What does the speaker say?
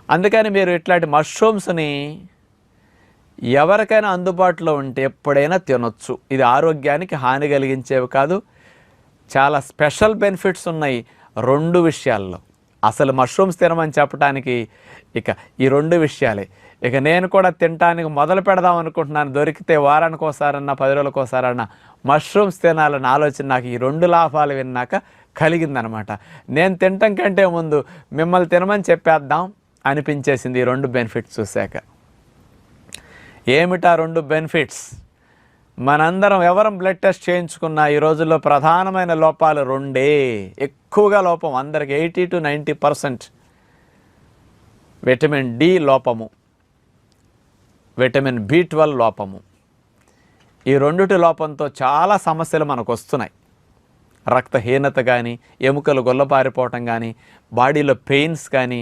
అందుకని మీరు ఇట్లాంటి మష్రూమ్స్ని ఎవరికైనా అందుబాటులో ఉంటే ఎప్పుడైనా తినొచ్చు. ఇది ఆరోగ్యానికి హాని కలిగించేవి కాదు. చాలా స్పెషల్ బెనిఫిట్స్ ఉన్నాయి 2 విషయాల్లో. అసలు మష్రూమ్స్ తినమని చెప్పడానికి ఇక ఈ 2 విషయాలే. ఇక నేను కూడా తినటానికి మొదలు పెడదాం అనుకుంటున్నాను. దొరికితే వారానికి ఒకసారన్నా 10 రోజులకు ఒకసారన్నా మష్రూమ్స్ తినాలన్న ఆలోచన నాకు ఈ 2 లాభాలు విన్నాక కలిగిందనమాట. నేను తినటం కంటే ముందు మిమ్మల్ని తినమని చెప్పేద్దాం అనిపించేసింది ఈ 2 బెనిఫిట్స్ చూశాక. ఏమిటా 2 బెనిఫిట్స్? మనందరం ఎవరం బ్లడ్ టెస్ట్ చేయించుకున్న ఈ రోజుల్లో ప్రధానమైన లోపాలు 2. ఎక్కువగా లోపం అందరికి 80 to 90% విటమిన్ డి లోపము, విటమిన్ B12 లోపము. ఈ 2 లోపంతో చాలా సమస్యలు మనకు వస్తున్నాయి. రక్తహీనత కానీ, ఎముకలు గొల్లపారిపోవటం కానీ, బాడీలో పెయిన్స్ కానీ,